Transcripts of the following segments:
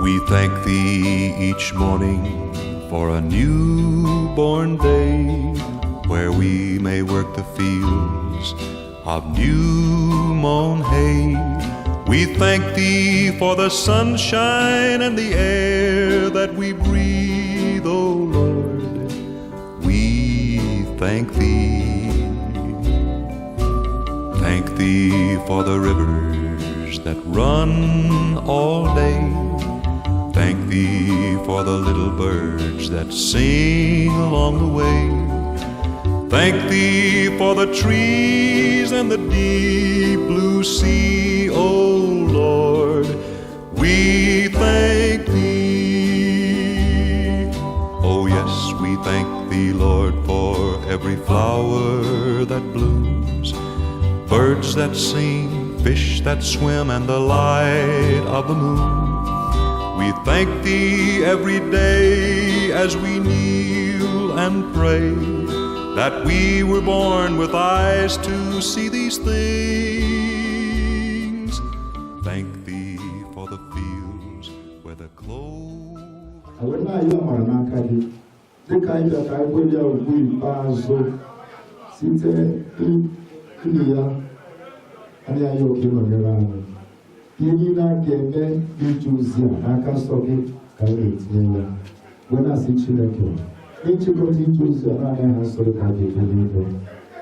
We thank Thee each morning for a newborn day, where we may work the fields of new mown hay. We thank Thee for the sunshine and the air that we breathe, O Lord. We thank Thee. Thank Thee for the rivers that run all day. Thank Thee for the little birds that sing along the way. Thank Thee for the trees and the deep blue sea, O Lord. We thank Thee. Oh yes, we thank Thee, Lord, for every flower that blooms, birds that sing, fish that swim, and the light of the moon. We thank Thee every day as we kneel and pray, that we were born with eyes to see these things. Thank Thee for the fields where the clover... Yenina keme ituzia nakasoke kayetinga wena sichileke ichikoti ituzia na hasoke kayetinga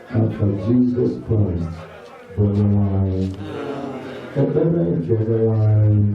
after Jesus Christ for the wine the beverage of the wine.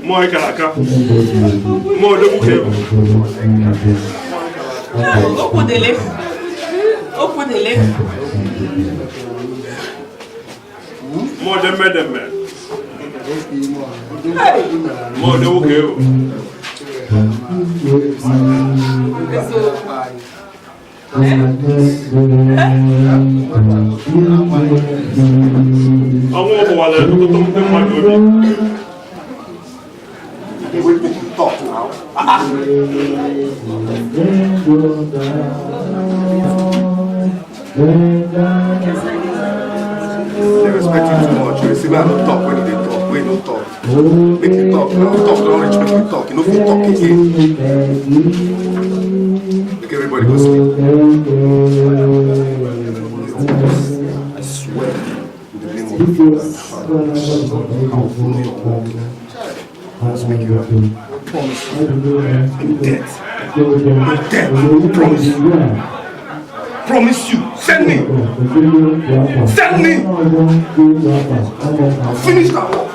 Moi kalaka. Moi de bouquet. Au coup de lait. Au coup de lait. Moi de me. Moi de bouquet. Talk now. They respect you too much. You see, man, don't talk when they talk. When you talk, make you talk. Now talk, don't respect you talk. You know, if you talk again, make everybody go sleep. I swear, in the name of God, I'll follow your walk. Let's make you happy. Promise you. In debt. Promise you. Promise you. Send me. Send me. I'll finish that work.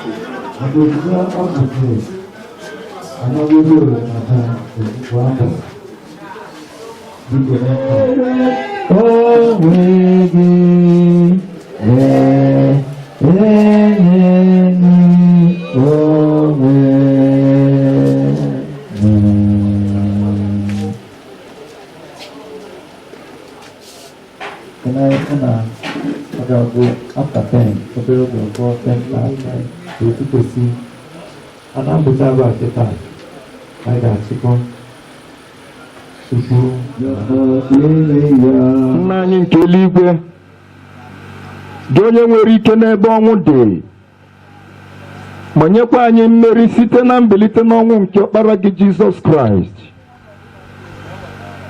After 10, the period of 4, 10, 5, 9, 2, 2, 3, and I'm the driver at the time. I got to go. Nna anyị nke eluigwe gị onye nwere ike n'ebe ọnwụ dị, ma nyekwa anyị mmeri site na mbilite n'ọnwụ nke ọkpara gị Jizọs Kraịst.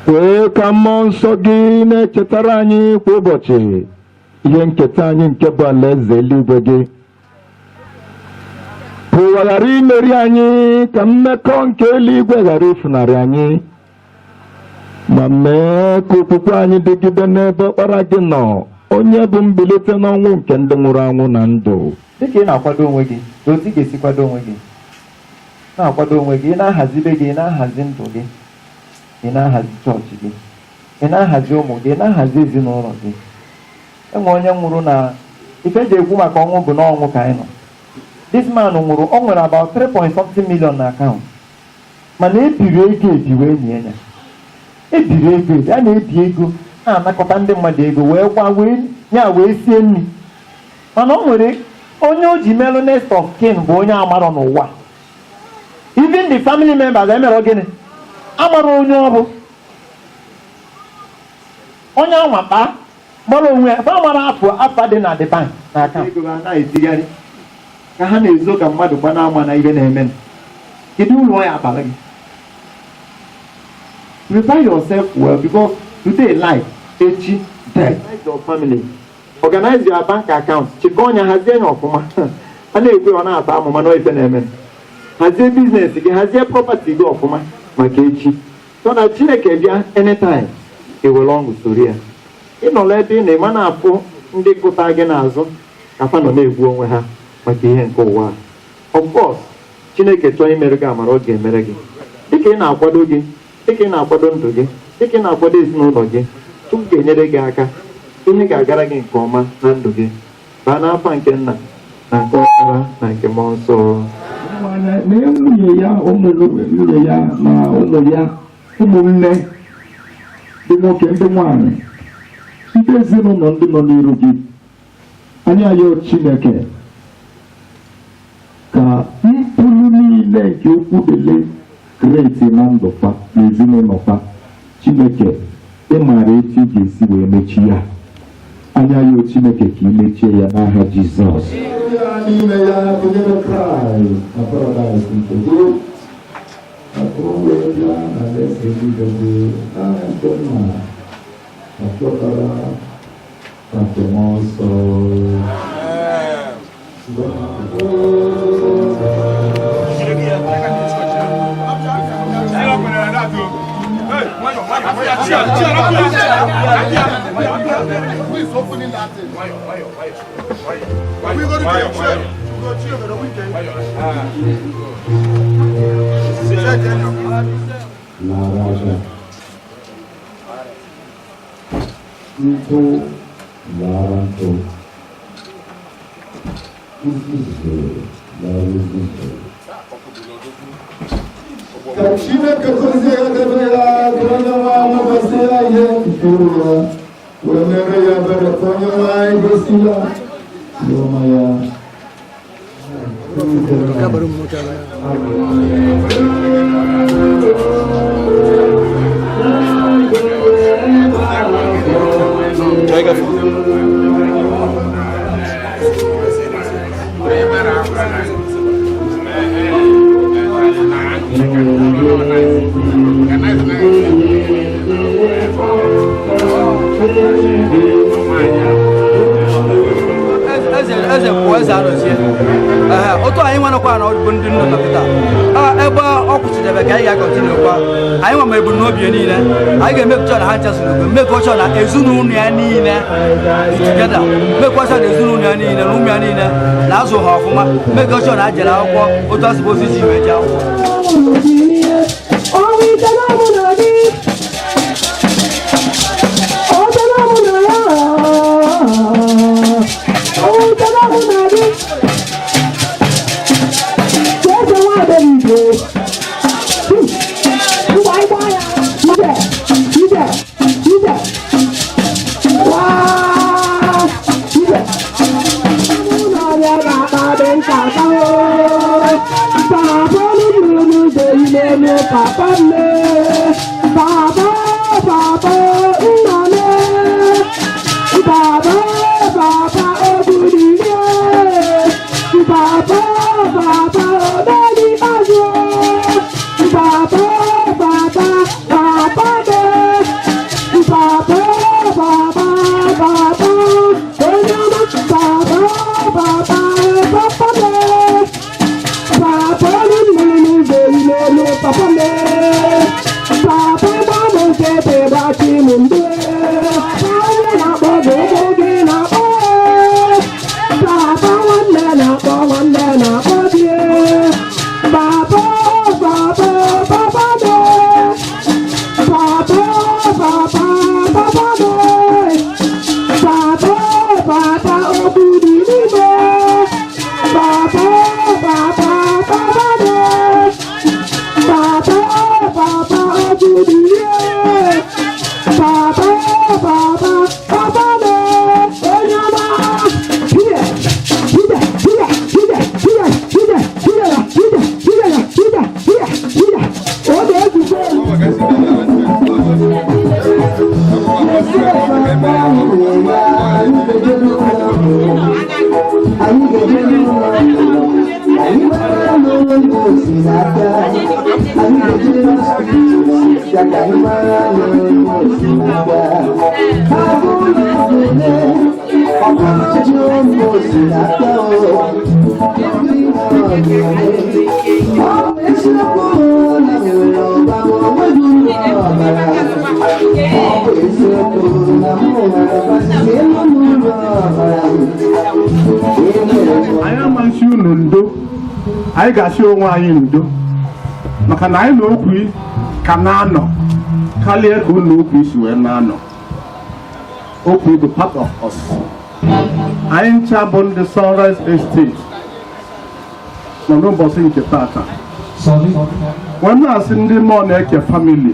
Kwee ka mmụọ nsọ gị na-echetara anyị kwa ụbọchị ihe nketa anyị nke bụ alaeze eluigwe gị. Ụwa ghara imeri anyị, ka mmekọ nke eluigwe ghara ifunarị anyị, ma mee ka okwukwe anyị dịgide n'ebe ọkpara gị nọ, onye bụ mbilite n'ọnwụ nke ndị nwụrụ anwụ na ndụ. Dịka ị na-akwado onwe gị, otu ị ga-esi kwado onwe gị. na-akwado onwe gị, ị na-ahazi be gị, ị na-ahazi ndụ gị, ị na-ahazi chọọchị gị, ị na-ahazi ụmụ gị, ị na-ahazi ezinụlọ gị. Enwe onye nwụrụ na ife eji ekwu maka ọnwụ bụ n'ọnwụ ka anyị nọ. This man nwụrụ, ọ nwere about 3.something million na akaụntụ, mana ebiri ego ebi wee nye ya. Ebiri ego ebi, a na-ebi ego na-anakọta ndị mmadụ ego wee gwa wee sie nri. Mana ọ nwere onye o ji melụ next of kin bụ onye amarọ n'ụwa. Even the family members emere gịnị amara onye ọ bụ. Onye anwakpa gbara onwe ya mara afa dị na the bank na aka ego ha na-etigharị ka ha na-ezo ka mmadụ gbana ama na ihe na-eme. Kedu ụlọ ya abara gị? Prepare yourself well because today life, echi death. Organize your family. Organize your bank account. Chịkọ ọnya hazie ya ọfụma. A na-ekwe ọ na-ata amụma na ife na-eme. Hazie business gị, hazie property gị ọfụma maka echi. So na Chineke bịa anytime, ewere ọṅụ soro ya. Ịnọla ebe ị na-eme na-afụ ndị gụta gị n'azụ ka fa nọ na-egbu onwe ha maka ihe nke ụwa. Of course, Chineke chọọ imere gị amara ọ ga-emere gị. Dịka ị na-akwado gị, dịka ị na-akwado ndụ gị, dịka ị na-akwado ezinụlọ gị, Chukwu ga-enyere gị aka. Ihe ga-agara gị nke ọma na ndụ gị. Baa n'afa nke Nna na nke Ọkpara na nke Mmụọ Nsọ. Na nwunye ya, nwunye ya na ụmụ ya, ụmụnne ndị nwoke ndị nwanyị, ndị ezinụlọ ndị nọ n'iru gị, anyị ayọ Chineke ka mpụrụ niile nke okwu dele kreti na ndụkwa na ezinụlọkwa, Chineke ịmara etu ị ga-esi wee mechi ya. Anyị ayọ Chineke ka imechie ya n'aha Jizọs. N'ime ya gụnyere Kraịst na paradaịs nke gị, akụrụngwa ya na alaeze eluigwe gị, n'aha nke Nna na nke Ọkpara na nke Mmụọ Nsọ. Who is opening that thing? Are we going to get chill? Go chill over the weekend. La Raja. Into Laranto. Ka Chineke gozie ya debe ya ka onye nwe anyị gosi ya ihe ifuru ya wee mere ya ebere ka onye nwe anyị gosi ya n'ọma ya. eze kwuo eze arụzie otu anyị nwanekwa na ọdụbụ ndị nne dọkịta ebe ọ kwụchidebe ka anyị ga-akọntinu kwa anyị nwa ma ebumnobi ya niile anyị ga-emekọcha na ha nchasịrị ogo mmekọcha na ezinụlọ ya niile tugeda mmekọcha na ezinụlọ ya niile na ụmụ ya niile na azụ ha ọfụma mmekọcha na ha jere akwụkwọ otu asịbụ ozi ji wee jee akwụkwọ. Papa, anyị amasị unu ndo, anyị ga-asị onwe anyị ndo maka na anyị na okwu ka na-anọ karịa ka unu okwu si wee na-anọ. Okwu bụ part of us. Anyị ncha bụ ndị Sunrise Estate nọ n'ụbọchị nke tata wee na-asị ndị mmụọ na-eke famili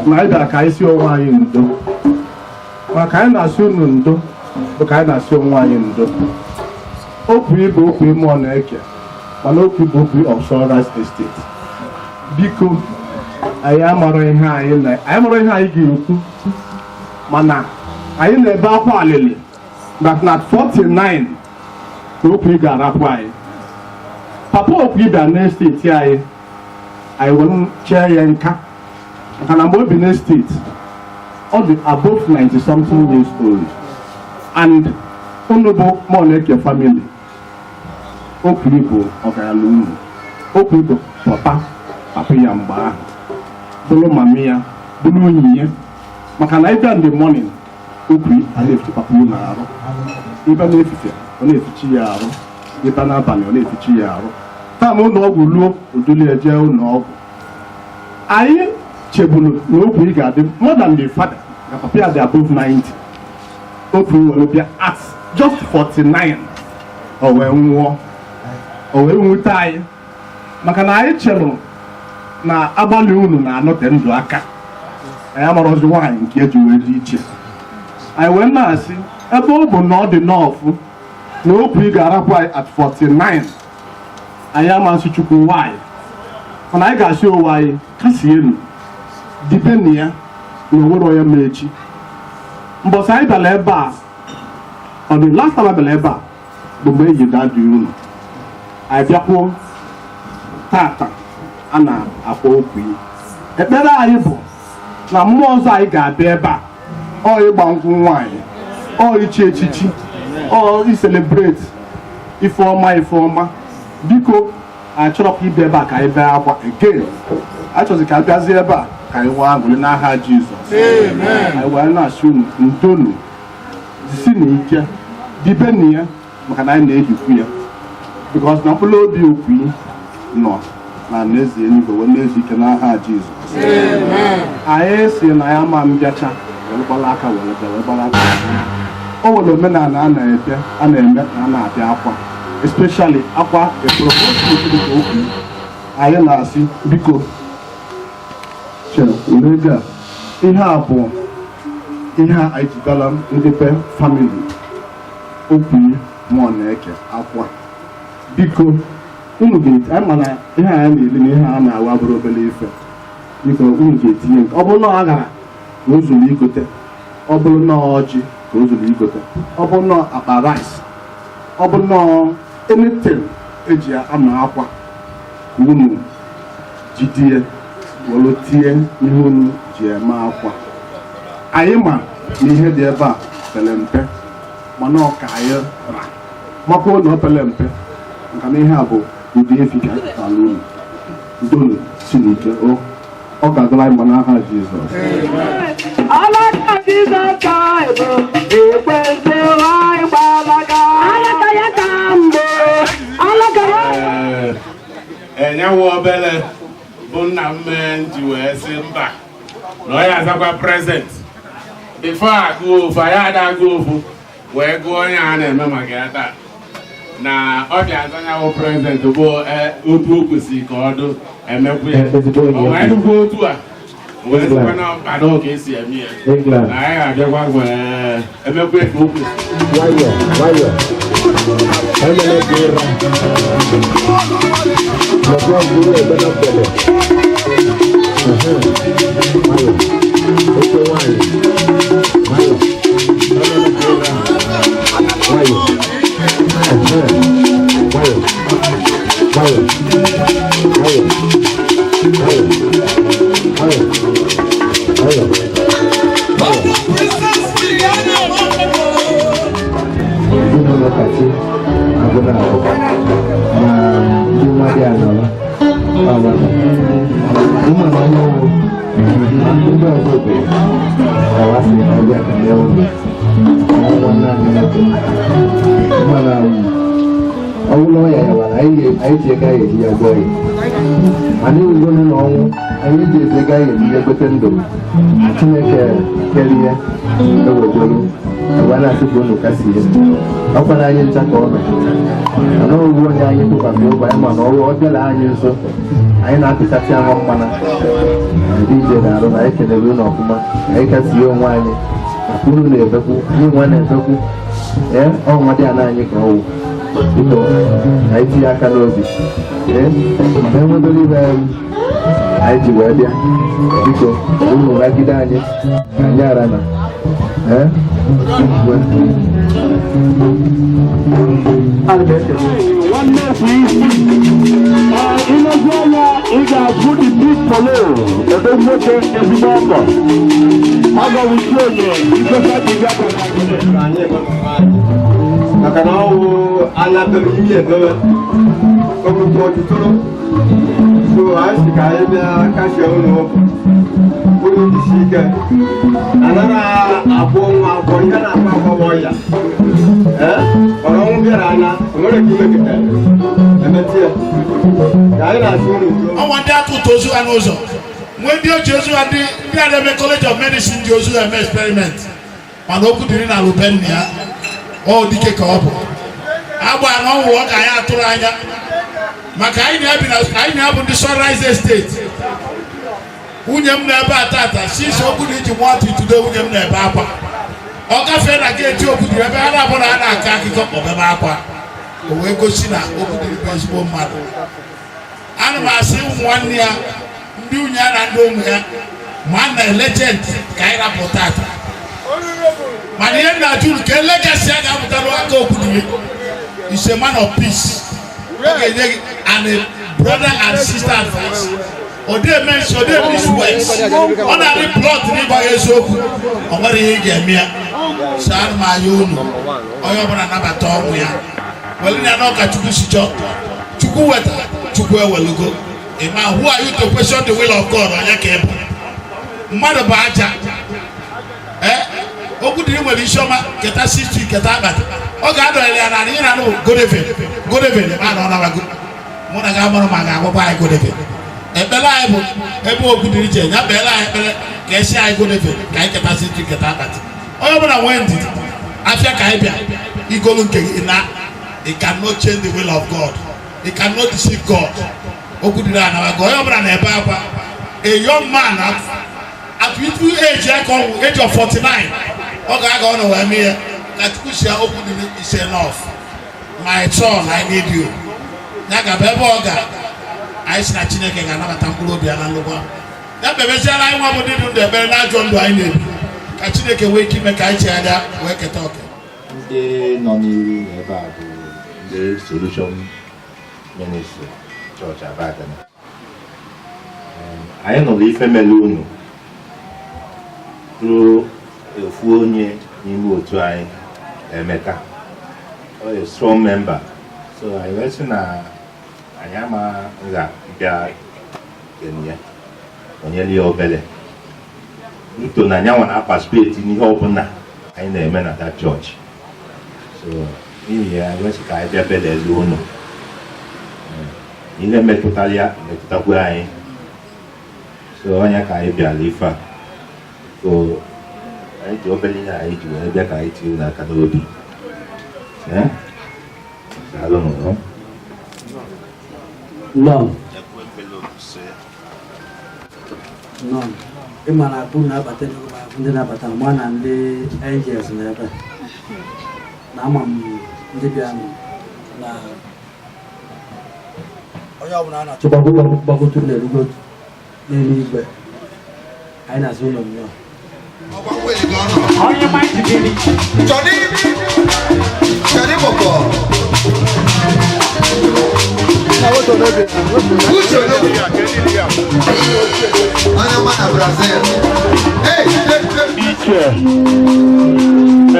na anyị bịara ka anyị si onwe anyị ndo, maka anyị na-asị unu ndo bụ ka anyị na-asị onwe anyị ndo. Okwu bụ okwu mmụọ na-eke, mana okwu bụ okwu of Sunrise Estate. Biko anyị amara ihe anyị ga-ekwu, mana anyị na-ebe akwa alili na 49 na okwu ga-arapụ anyị. Papa okwu bịa n'esteti anyị were chee ya nka, maka na mgbe o bi n'esteti ọ dị above 90 something years old, and unu bụ mmụọ na-eke family. Okwu bụ ọgaranya unu, okwu bụ papa ya mgbe ahụ, bụrụ mami ya, bụrụ onyi ya, maka na ịbịa in the morning okwu a na-efichi papa unu arụ, ịbịa n'efifie ọ na-efichi ya arụ, ịbịa n'abalị ọ na-efichi ya arụ. Taa na ụlọ ọgwụ ruo odoli eje ụlọ ọgwụ, anyị cheburu na okwu ga-adị more than the father, na papa ya dị above 90. Okwu were bịa at just 49 o wee nwụọ, o wee nwute anyị, maka na anyị chere na abalị unu na-anọte ndụ aka. Anyị amarọzi nwaanyị nke eji wee dị iche. Anyị wee na-asị ebe ọ bụ na ọ dị n'ọfụ na okwu ga-arapụ anyị at 49, anyị amasị Chukwu nwaanyị, mana anyị ga-asị onwe anyị kasi elu dibe na ya na onwere onye ma echi. Mbọsị anyị bịara ebe a, ọ dị last time bịara ebe a bụ mgbe eji dadị unu. Anyị bịakwuo tata a na-akpọ okwu. Ekpere anyị bụ na mmụọ ọzọ anyị ga-abịa ebe a, ọ ịgba nkwụ nwaanyị, ọ ichi echichi, ọ iselebreti ifeọma. Biko anyị chọrọ ka ịbịa ebe a ka anyị bee akwa again. Anyị chọzi ka anyị bịazie ebe a ka anyị nwee aṅụrị n'aha Jizọs. Anyị wee na-asị unu ndonu, si na ike dibe na ya, maka na anyị na-ejikwu ya, because na mkpụrụ obi okwu nọ na n'ezi eluigwe wee na-ezu ike n'aha Jizọs. Anyị si na ya ma mbịacha wee gbara aka wee gbara aka. O nwere omenala a na-eme na a na-abịa akwa, especially akwa eproposite okwu. Anyị na-asị biko chere ihe a bụ ihe anyị jidara ndị be famili okwu mmụọ na-eke akwa. Biko unu ga-eti, anyị mana ihe anyị na-eli na ihe a na-awa bụrụ obere ife. Biko unu ga-etinye nke ọ bụrụ na ọ gara ka o zuru igote, ọ bụrụ na ọjị ka o zuru igote, ọ bụrụ na akpa rice, ọ bụrụ na anything eji ama akwa ka unu jidie were tie ihe unu ji eme akwa. Anyị ma na ihe dị ebe a pere mpe, mana ọ ka anyị makwa na ọ pere mpe, maka na ihe a bụ ụdị efi ka ala unu ndonu si n'ike. Ọ ga-agara anyị n'aha Jizọs. Alaka Jizọs ka bụ ekwentị anyị gbalaga. Alaka ya ka mbụ. Alaka ya. Enyewa obere bụ nna m ji wee sị mba na ọ ya azakwa prezent. Bifo agụ ofu, anyị adagụ ofu wee gụọ onye a na-eme maka ya taa. Na ọ bịa azanyawo prezent bụ otu o kwesịrị ka ọ dụ emekwu ya. Ọ wee dụkwa otu a wee sịkwa na mkpado ka esi eme ya. Na anyị ga-abịakwa wee emekwu ya ka o kwesịrị. Hey. ụmụ na onye ọwụ na ndị ọzọ bụ ọwasị na ọbịa ka ndị ọwụ ọnwụwa naanị nwoke mana ọwụlọ ya yawa na anyị ji ego anyị eji ya gụọ ya mana iwugonu na ọnwụ anyị ji ezi ego anyị eji ya gote ndụ Chineke kerie ewegolu agwa na-asị bụ unu kasị ihe ọkwa na anyị ncha ka ọ mee mana owu onye anyị tụkwasị ụgwọ anyị mana ọrụ ọ bịala anyị nso anyị na-apịkasị ahụ mmana ndị ije na-arụ na anyị kelere unu ọfụma anyị kasie onwe anyị maka unu na-ebekwu anyị nwa na-ebekwu ọnwa dị ana anyị ka ọwụ biko anyị tinye aka n'obi ma enwedoro ibe anyị ji wee bịa biko unu nagide anyị anyị ara na ị ga-abụ the big polo ebe nwoke ezigbo ọgọ agọwụsi onye ikpesabiga maka na ọwụ anabere ihe ebere ọgụgụ ọtụtụrụ so anyị si ka anyị bịa kachie ụlọ ụlọ isi ike anara abụọ nwa abụọ ihe na-akpa agbọghọ ya ọrụ ọnwụ bịara anya onwere ka imeketa emetie ka anyị na-asị ụlọ ọnwa ndị atụtụ ozu ha n'ụzọ nwee ndị oji ozu ha ndị a na-eme College of Medicine ji ozu ha eme experiment mana okwu dịrị na rubenna ya ọ dike ka ọ bụ agba na ọnwụ ọ ka anyị atụrụ anya maka anyị na-abụ ndị Sunrise Estate nwunye m na-ebe a tata sisi okwu na iji nwa itudo nwunye m na-ebe akwa ọ gafee na geeti okwudiri ebe ha na-abụ na a na-akọ akụkọ kpọbebe akwa o wee gosi na okwudiri bụ ezigbo mmadụ. Ana m asị ụmụ nwanne ya ndị nwunye ya na ndị ụmụ ya ma na legend ka anyị rapụ tata mana ihe na-ajụ ka legacy a ga-apụtara aka okwudiri is a man of peace. Ọ ga-enye gị and a brother and sister advice. Ode mention ode miss words. Ọ na-arị plot n'ịgba eziokwu ọ nwere ihe ị ga-eme ya saa ma ya unu onye ọbụla nabata ọnwụ ya weli na n'ọka Chukwu si chọọ Chukwu weta Chukwu ewelugo ịma who are you to question the will of God onye ka ị bụ mmadụ bụ aja okwu dịrị nwere isi ọma keta 60 keta akpati ọ ga-adọnyere ya na ihe na-anụ Godeven ma na ọ nabago mụ na ga-amụrụ ma ga-agwakwa anyị Godeven ekpere anyị bụ ebe okwu dịrị iche ya kpere anyị ekpere ka esi anyị Godeven ka anyị keta 60 keta akpati onye ọbụla nwee ndidi afịa ka anyị bịa igolu nke gị na you cannot change the will of God, you cannot deceive God. Okwu dịrị anabago onye ọbụla na-ebe akwa a young man at youthful age age of 49 ọ ga-aga ọ na wee mee ya ka Chukwu si ya okwu dịrị is enough my son I need you ya ga ebe ọ ga anyị si na Chineke ga-anabata mkpụrụ obi ya na nlụgwa ya bebeziara anyị nwa bụ ndị ndụ ebere na ajọ ndụ anyị na-ebi ka Chineke wee ike ime ka anyị chegharịa wee keta oke. Ndị nọ n'iru ebe a bụ ndị Solution Ministry Church Abadan. Anyị nụrụ ife mere unu ruo ofu onye n'ime otu anyị Emeka a strong member so anyị wee sị na anyị ama nga bịa kenye onyere ya obere uto na anyanwụ na-participate n'ihe ọbụla anyị na-eme na that church so n'ihi ya anyị wee sị ka anyị bịa belele unu ihe metụtara ya metụtakwa anyị so onye ka anyị bịara ife a so anyị ji obere ihe anyị ji wee bịa ka anyị tinye n'aka n'obi nọ ịma na akpụ na-abata ndị na-abata ma na ndị angels n'ebe na ama m ndị bịa na onye ọbụla a na-achọ gbagotu na-erugo n'eluigwe anyị na-azụ ụlọ nnọọ onye maịtị biri Chọrị bọbọ onye ọma na Brazil iche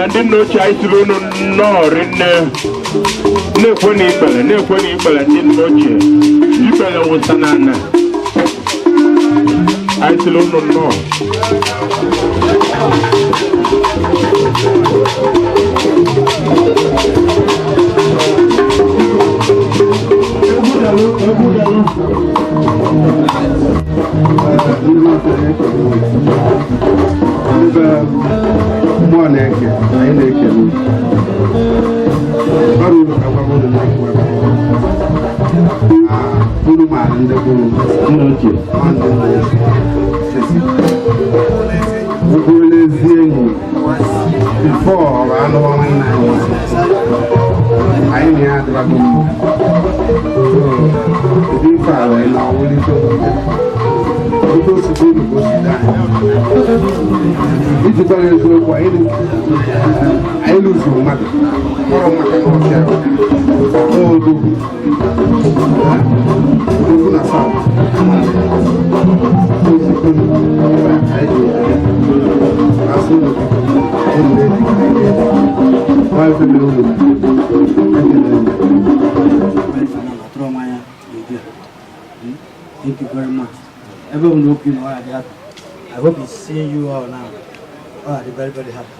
ndị nna ochie anyị siri unu nnọọ rinne na-ekwe na ikpere ndị nna ochie ikpere wụsa na ana anyị sịrị unu nnọọ. Mmụọ na-eke, anyị na-ekele ọrụ unu agwagwo unu na-ekwe unu maara ndị gburu nna ochie nwanne nna ya bụrụ n'ezi enyi bifo ọrụ anụwa nwanne anyị na ya adịbago ụdị ife a wee na ọwụlite otu osisi unu gosida iji gwara eziokwu anyị lụzuru mmadụ kpọrọ maka na ọbịa n'odogwu odogwu na saụt asụ ụlọ Thank you very much. Everyone looking all at that. I hope he's seeing you all now. All right, very, very happy.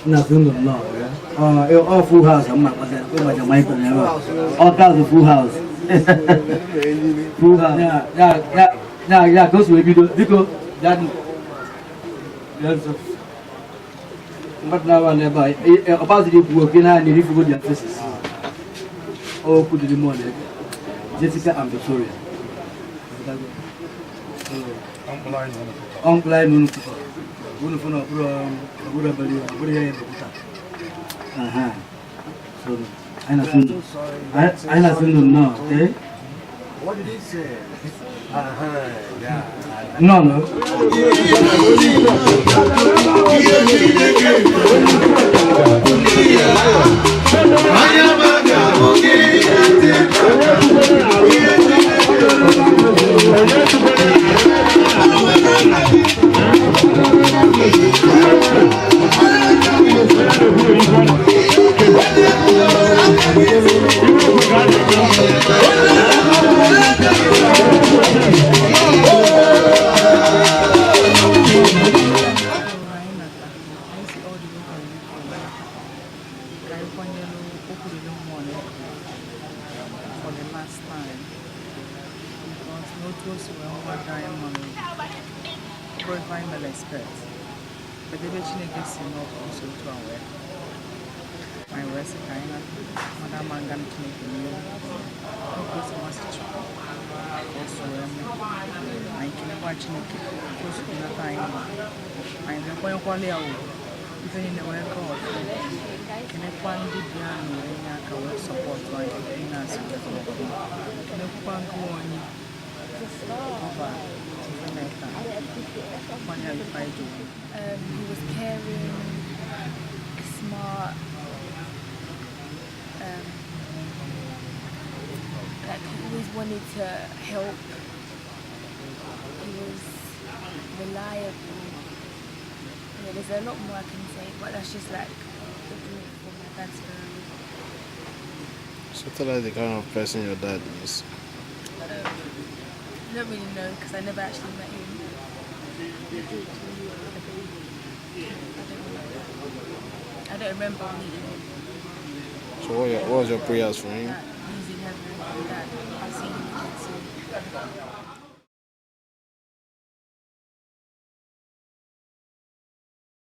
Nothing no. All full house. I'm not all cars of full house. Full house. Yeah. Goes with you because that. But now and never about the working and if you go their faces. Oh, put the morning. Jessica and Victoria. Uncle I know. So I know, eh? What did he say? Yeah. No. He was caring, smart, like he always wanted to help. He was reliable. Yeah, there's a lot more I can say, but that's just like the brief for my dad's family. So tell us the kind of person your dad is. I don't really know because I never actually met him. I don't remember meeting him. So what was your prayers for him? That he's in heaven, that I see him soon.